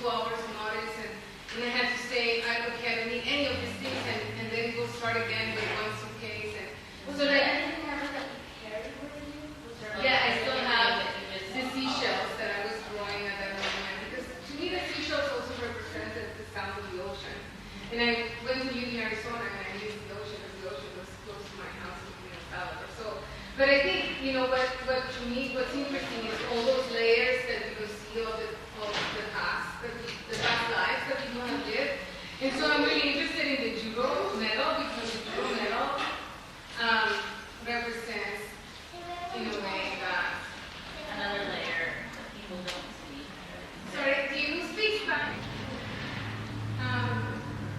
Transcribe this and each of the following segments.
2 hours notice, and I had to stay, I can't meet any of these things, and then go start again with one suitcase. And so like, yeah, I still have the seashells that I was drawing at that moment, because to me the seashells also represented the sound of the ocean. And I went to uni Arizona, and I used the ocean, because the ocean was close to my house in El Salvador. So, but I think, what to me, what's interesting is all those layers that you see of the past, the past lives that people have lived. And so I'm really interested in the judo medal, because the judo medal represents, in a way, that another layer that people don't see. Sorry, do you speak Spanish?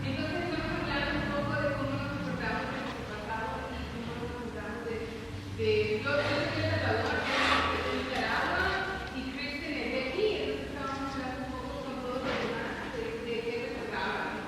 Entonces vamos a hablar un poco de cómo nos comportamos en nuestro pasado y cómo nos comportamos yo soy de Salvador, de Nicaragua, y Kristen es de aquí, entonces estábamos hablando un poco con todos los demás de qué se trataba.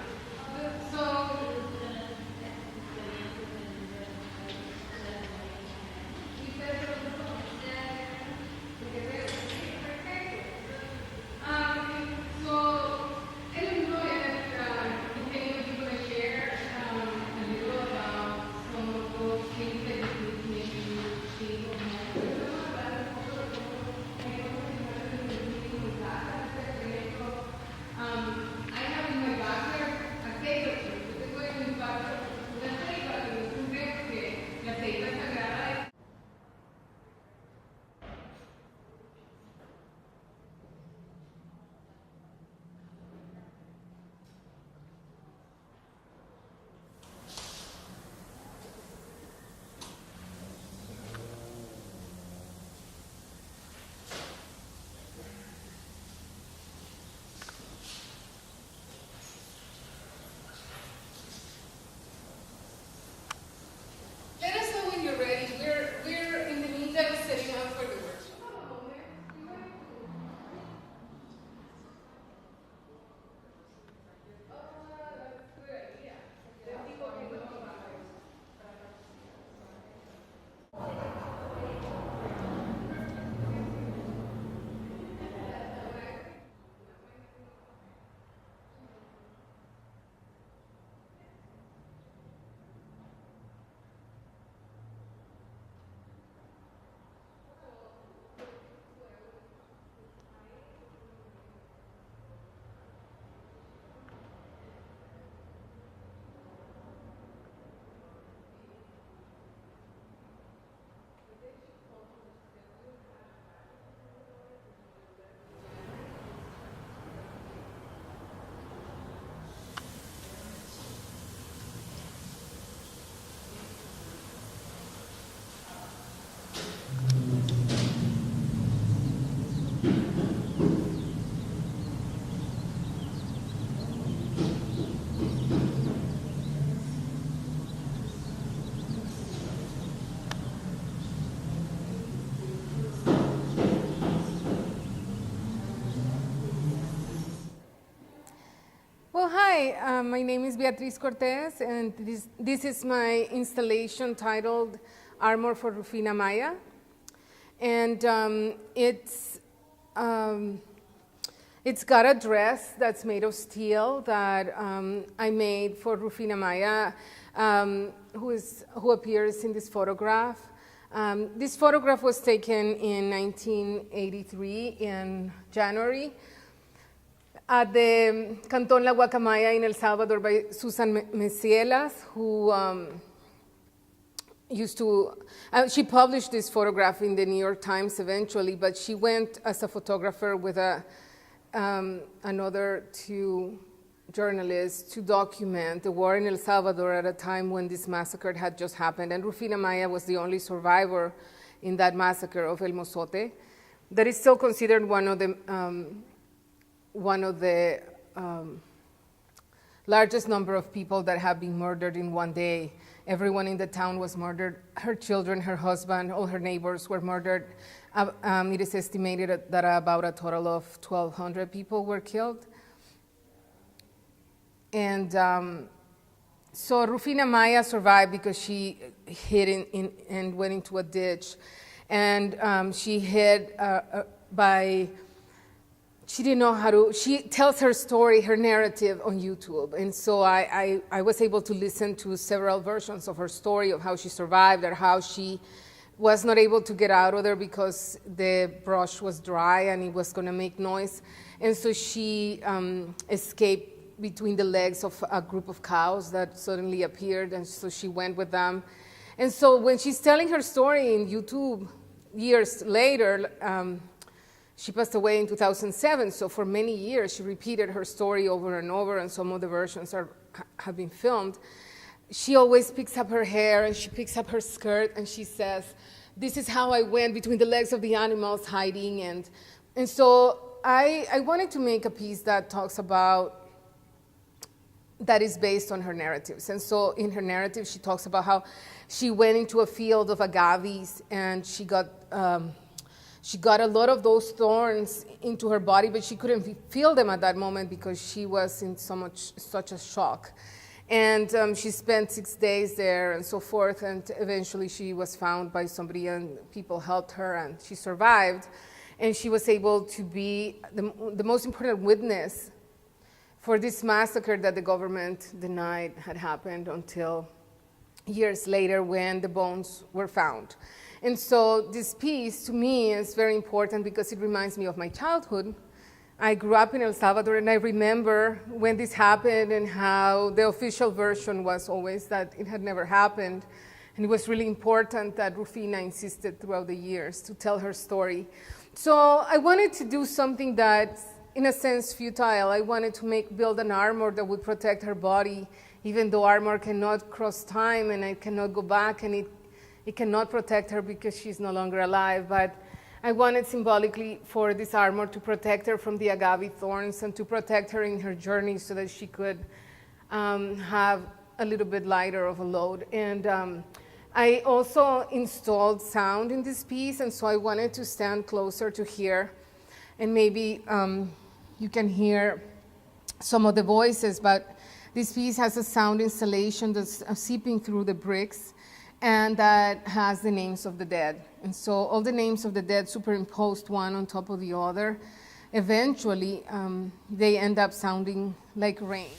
Let us know when you're ready. We're in the meantime setting up for the workshop. Well, hi, my name is Beatriz Cortez, and this is my installation titled Armor for Rufina Maya. And it's got a dress that's made of steel that I made for Rufina Maya, who appears in this photograph. This photograph was taken in 1983 in January at the Canton La Guacamaya in El Salvador by Susan Mesielas, who she published this photograph in the New York Times eventually, but she went as a photographer with another 2 journalists to document the war in El Salvador at a time when this massacre had just happened. And Rufina Maya was the only survivor in that massacre of El Mozote that is still considered one of the largest number of people that have been murdered in one day. Everyone in the town was murdered. Her children, her husband, all her neighbors were murdered. It is estimated that about a total of 1,200 people were killed. And so Rufina Maya survived because she hid and went into a ditch. And she hid she didn't know how to, she tells her story, her narrative on YouTube. And so I was able to listen to several versions of her story of how she survived or how she was not able to get out of there because the brush was dry and it was going to make noise. And so she escaped between the legs of a group of cows that suddenly appeared, and so she went with them. And so when she's telling her story in YouTube years later, she passed away in 2007, so for many years she repeated her story over and over, and some of the versions have been filmed. She always picks up her hair and she picks up her skirt and she says, "This is how I went between the legs of the animals hiding." And so I wanted to make a piece that talks about, that is based on her narratives. And so in her narrative, she talks about how she went into a field of agaves and she got a lot of those thorns into her body, but she couldn't feel them at that moment because she was in such a shock. And she spent 6 days there and so forth, and eventually she was found by somebody and people helped her and she survived. And she was able to be the most important witness for this massacre that the government denied had happened until years later when the bones were found. And so this piece to me is very important because it reminds me of my childhood. I grew up in El Salvador, and I remember when this happened and how the official version was always that it had never happened. And it was really important that Rufina insisted throughout the years to tell her story. So I wanted to do something that's, in a sense, futile. I wanted to build an armor that would protect her body, even though armor cannot cross time and it cannot go back, and it cannot protect her because she's no longer alive. But I wanted symbolically for this armor to protect her from the agave thorns and to protect her in her journey so that she could have a little bit lighter of a load. And I also installed sound in this piece, and so I wanted to stand closer to here, and maybe you can hear some of the voices, but this piece has a sound installation that's seeping through the bricks, and that has the names of the dead. And so all the names of the dead superimposed one on top of the other. Eventually, they end up sounding like rain.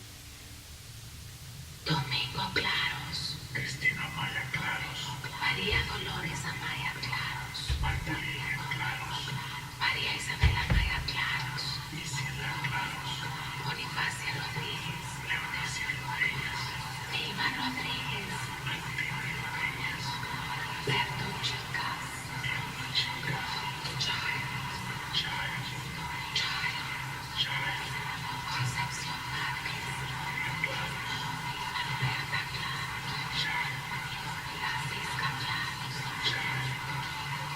Domingo Claros. Cristina Maya Claros. María Dolores Amaya Claros. Marta Virgen Claros. María Isabela Maya Claros. Isidra Claros. Bonifacia Rodríguez. Leonicia Rodríguez. Vilma Rodríguez. Martín Rodríguez. Bertucci Gas. Concepción Márquez. Alberta Claros. Francisca Claros.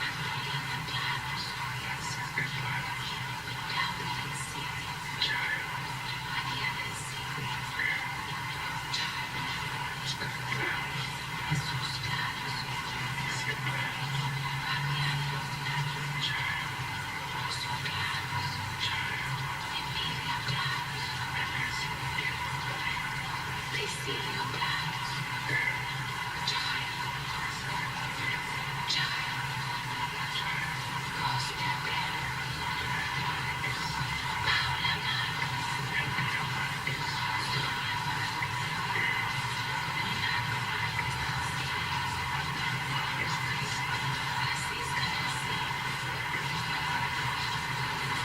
Angelina Claros. Claudia del Cid. María del Cid. Jesús Claros. Fabián Claros. Rocio Claros. Emilia Claros. Priscilio Claros. Costa Claros. Paula Márquez. Sonia Márquez. Milagro Márquez. Francisca del Cid.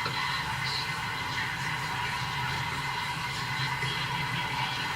Claros. Matilde Mireya.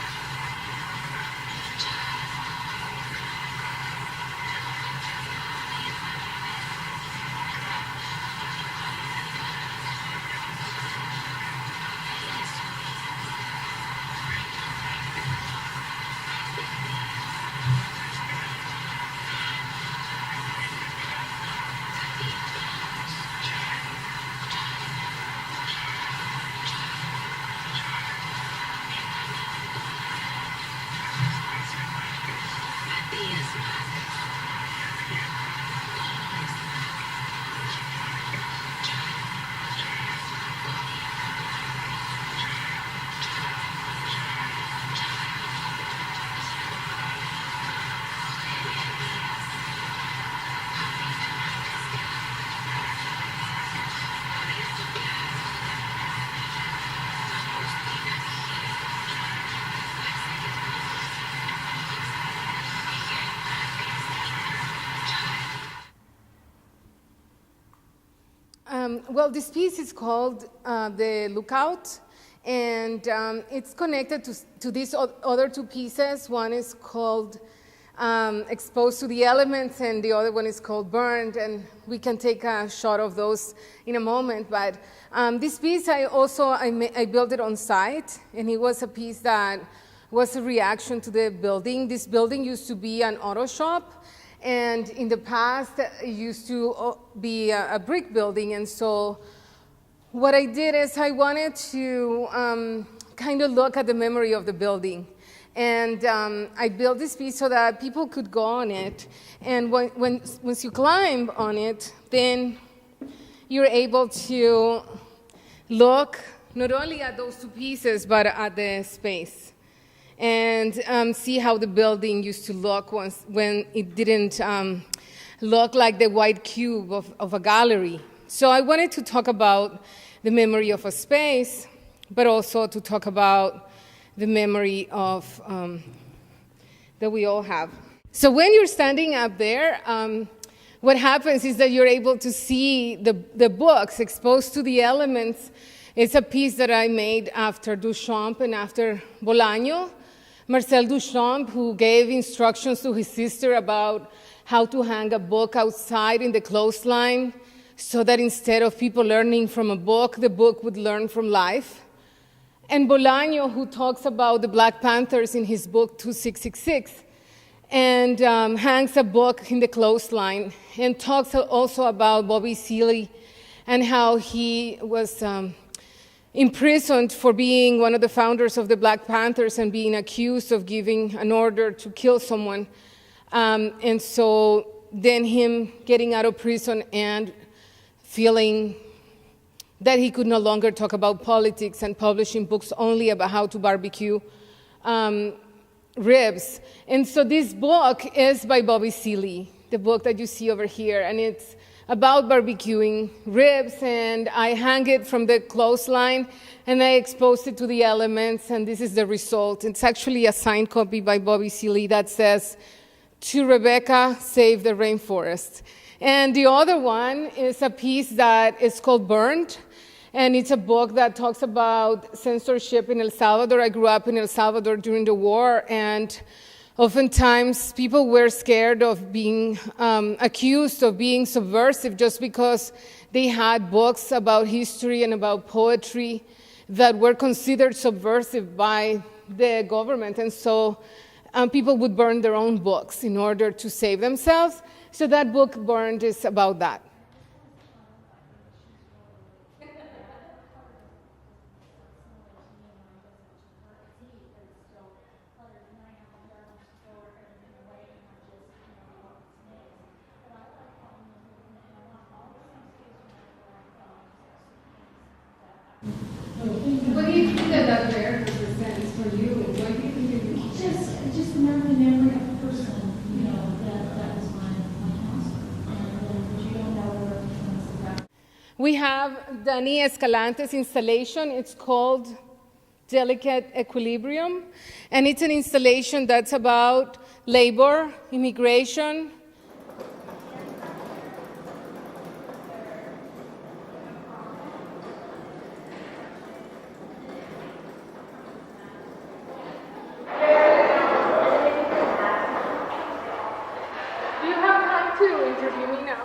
well, this piece is called The Lookout, and it's connected to these other two pieces. One is called Exposed to the Elements, and the other one is called Burned, and we can take a shot of those in a moment. But this piece, I built it on site, and it was a piece that was a reaction to the building. This building used to be an auto shop, and in the past, it used to be a brick building. And so what I did is I wanted to kind of look at the memory of the building. And I built this piece so that people could go on it. And once you climb on it, then you're able to look not only at those two pieces, but at the space. And see how the building used to look when it didn't look like the white cube of a gallery. So I wanted to talk about the memory of a space, but also to talk about the memory of that we all have. So when you're standing up there, what happens is that you're able to see the books Exposed to the Elements. It's a piece that I made after Duchamp and after Bolaño. Marcel Duchamp, who gave instructions to his sister about how to hang a book outside in the clothesline so that instead of people learning from a book, the book would learn from life. And Bolaño, who talks about the Black Panthers in his book 2666, and hangs a book in the clothesline, and talks also about Bobby Seale and how he was imprisoned for being one of the founders of the Black Panthers and being accused of giving an order to kill someone. And so then him getting out of prison and feeling that he could no longer talk about politics and publishing books only about how to barbecue ribs. And so this book is by Bobby Seale, the book that you see over here, and it's about barbecuing ribs, and I hang it from the clothesline, and I exposed it to the elements, and this is the result. It's actually a signed copy by Bobby Seale that says, "To Rebecca, save the rainforest." And the other one is a piece that is called Burned, and it's a book that talks about censorship in El Salvador. I grew up in El Salvador during the war, and oftentimes people were scared of being accused of being subversive just because they had books about history and about poetry that were considered subversive by the government. And so people would burn their own books in order to save themselves. So that book, Burned, is about that. What do you think that there represents for you? What do you think it is? Just remember the memory of the person, that was my house. And you don't know what represents that. We have Dani Escalante's installation. It's called Delicate Equilibrium, and it's an installation that's about labor, immigration. Do you have time to interview me now?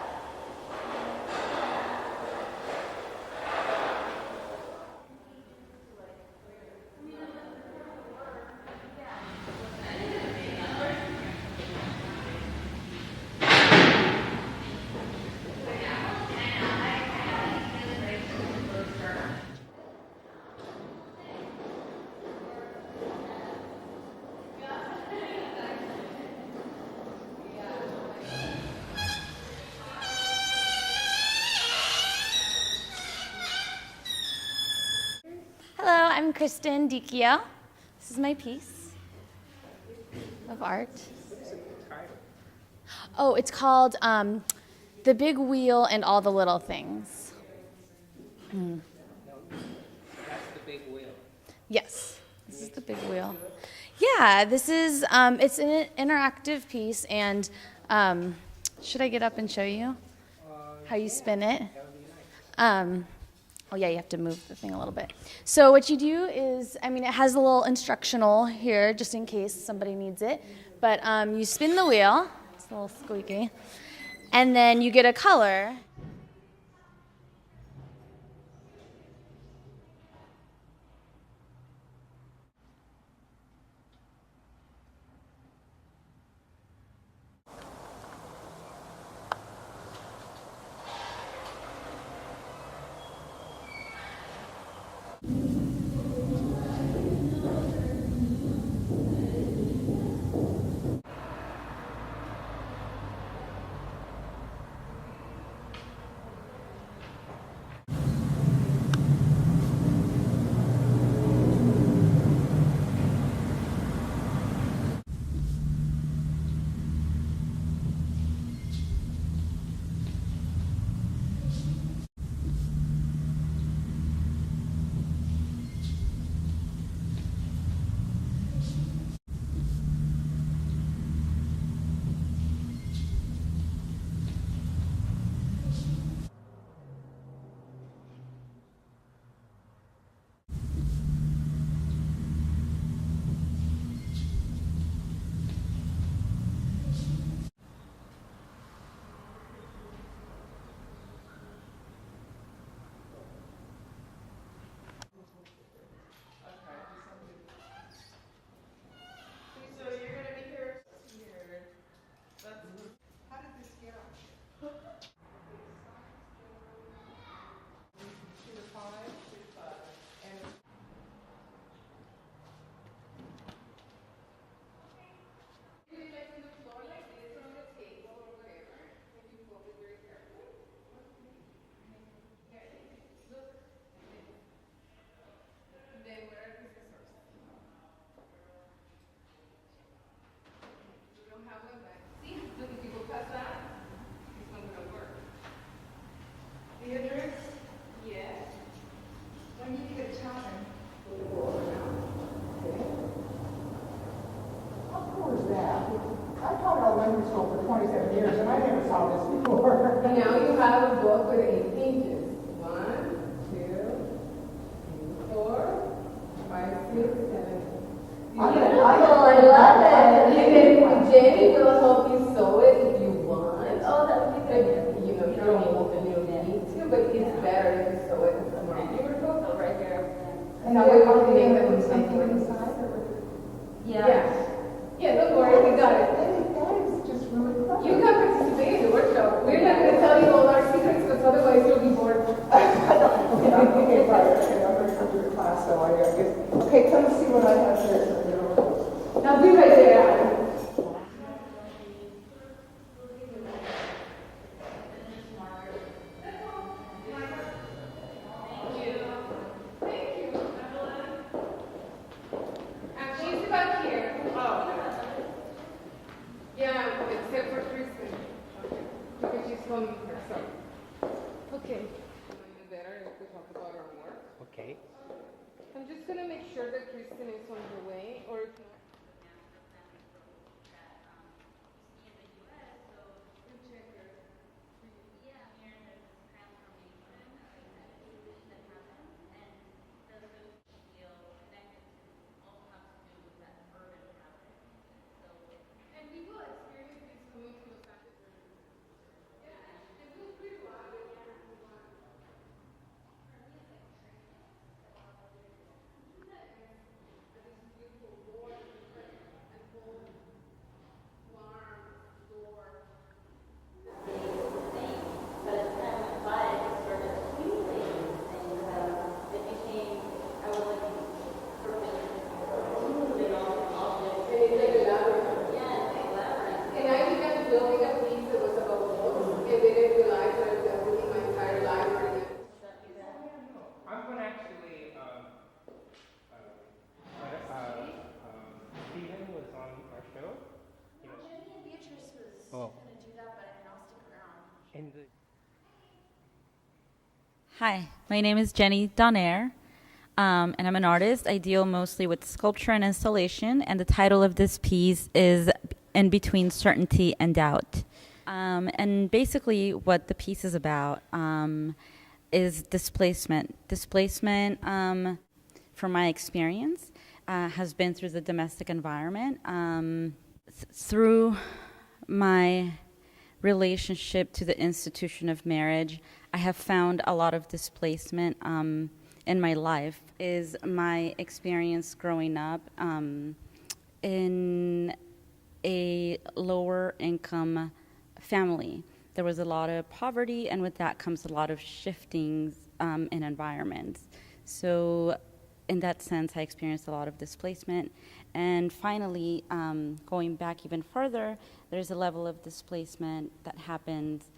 Hello, I'm Kristen Dicchio. This is my piece of art. Oh, it's called The Big Wheel and All the Little Things. That's the big wheel. Yes, this is the big wheel. Yeah, this is, it's an interactive piece, and should I get up and show you how you spin it? Oh yeah, you have to move the thing a little bit. So what you do is, I mean, it has a little instructional here just in case somebody needs it. But you spin the wheel, it's a little squeaky, and then you get a color. And now you have a book with 8 pages. 1, 2, 3, 4, 5, 6, 7. I love it. And then Jenny will help you sew it if you want. Oh, that would be good. You know, if you don't need to, but it's better if you sew it. It's more beautiful. So right here. And that way we can make them something inside. Yeah. Yeah, don't worry, we got it. That is just really clever. You can participate in the workshop. We're not going to tell you all our secrets because otherwise you'll be bored. Okay, right. Okay, I'm going to come to the class, so I guess. Okay, come see what I have here. Now be right there. She's back here. Oh. Yeah, except for Kristen. Because she's home herself. Okay. Better if we talk about our work. Okay. I'm just gonna make sure that Kristen is on her way, or if not. And people experience this coming to Los Angeles. Yeah, it feels pretty wild. But as time went by, it just started accumulating things. It became, I was like, accumulating all objects. And it's like a labyrinth. Yeah, it's like labyrinth. And I began building a piece that was about books, and then I realized that I was building my entire library. I'm going to actually, Stephen was on our show. You know, Jenny and Beatrice was Oh. going to do that, but I'll stick around. and the Hi, my name is Jenny Donaire, and I'm an artist. I deal mostly with sculpture and installation, and the title of this piece is In Between Certainty and Doubt. And basically what the piece is about, is displacement. Displacement, from my experience, has been through the domestic environment. Through my relationship to the institution of marriage, I have found a lot of displacement in my life. Is my experience growing up in a lower income family. There was a lot of poverty, and with that comes a lot of shiftings in environments. So in that sense, I experienced a lot of displacement. And finally, going back even further, there's a level of displacement that happens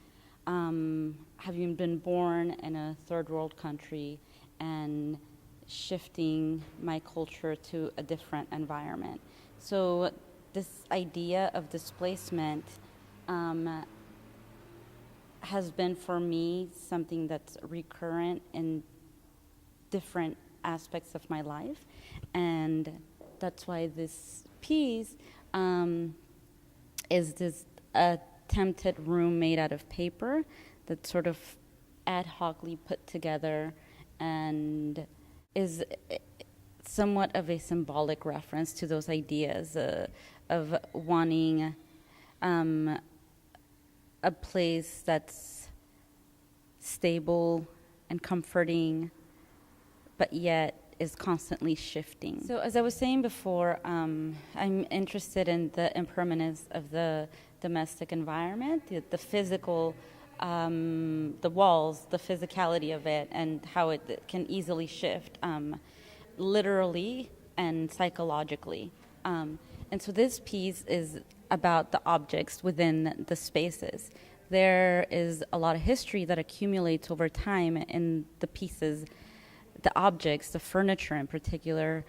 having been born in a third world country and shifting my culture to a different environment. So this idea of displacement has been for me something that's recurrent in different aspects of my life, and that's why this piece is this attempted room made out of paper that's sort of ad hocly put together and is somewhat of a symbolic reference to those ideas of wanting a place that's stable and comforting, but yet is constantly shifting. So as I was saying before, I'm interested in the impermanence of the domestic environment, the physical, the walls, the physicality of it, and how it can easily shift, literally and psychologically. And so this piece is about the objects within the spaces. There is a lot of history that accumulates over time in the pieces, the objects, the furniture in particular,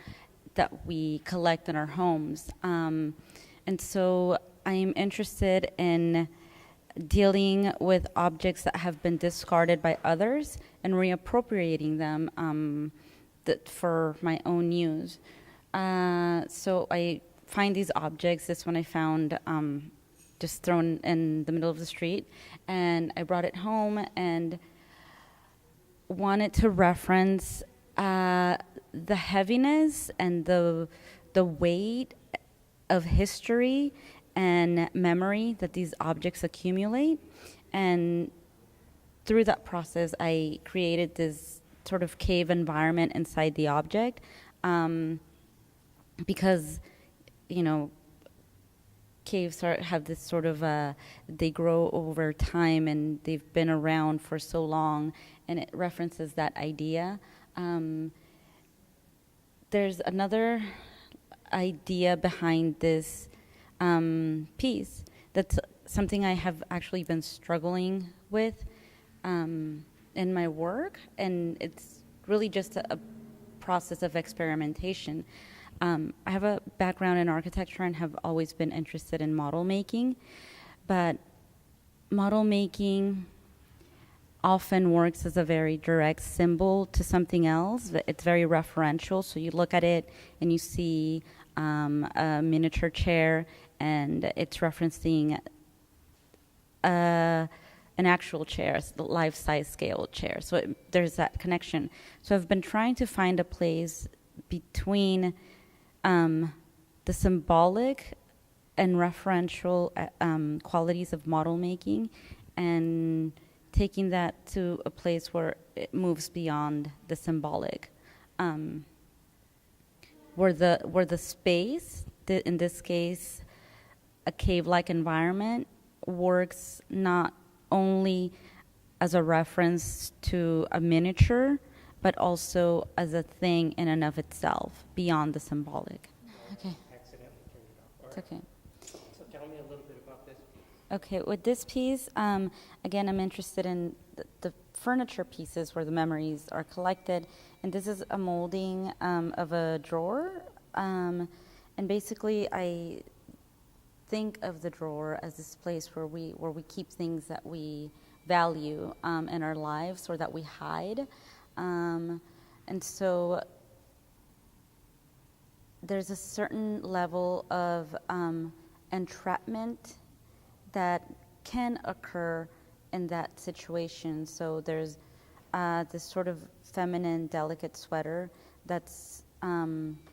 that we collect in our homes. And so I am interested in dealing with objects that have been discarded by others and reappropriating them for my own use. So I find these objects. This one I found just thrown in the middle of the street, and I brought it home and wanted to reference the heaviness and the weight of history and memory that these objects accumulate. And through that process, I created this sort of cave environment inside the object, because, you know, caves have this sort of, they grow over time and they've been around for so long, and it references that idea. There's another idea behind this piece that's something I have actually been struggling with in my work, and it's really just a process of experimentation. I have a background in architecture and have always been interested in model making, but model making often works as a very direct symbol to something else. It's very referential, so you look at it and you see a miniature chair, and it's referencing an actual chair, the life-size scale chair. So there's that connection. So I've been trying to find a place between the symbolic and referential qualities of model making, and taking that to a place where it moves beyond the symbolic, where the space, in this case, a cave-like environment, works not only as a reference to a miniature, but also as a thing in and of itself, beyond the symbolic. Okay. Accidentally turned it off. All It's right. okay. So tell me a little bit about this piece. Okay, with this piece, again, I'm interested in the furniture pieces where the memories are collected. And this is a molding of a drawer. And basically, I think of the drawer as this place where we keep things that we value in our lives, or that we hide. And so there's a certain level of entrapment that can occur in that situation. So there's this sort of feminine, delicate sweater that's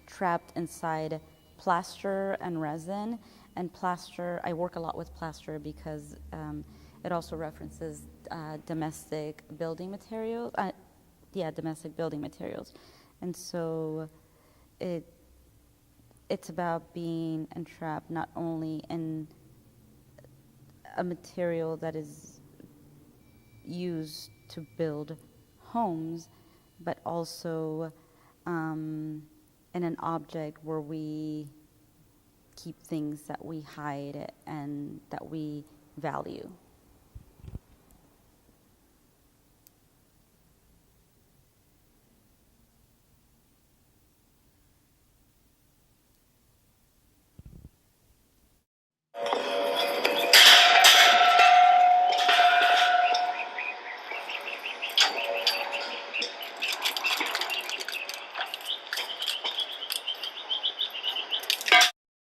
trapped inside plaster and resin. And plaster, I work a lot with plaster because it also references domestic building materials. Domestic building materials. And so it's about being entrapped not only in a material that is used to build homes, but also in an object where we keep things that we hide and that we value.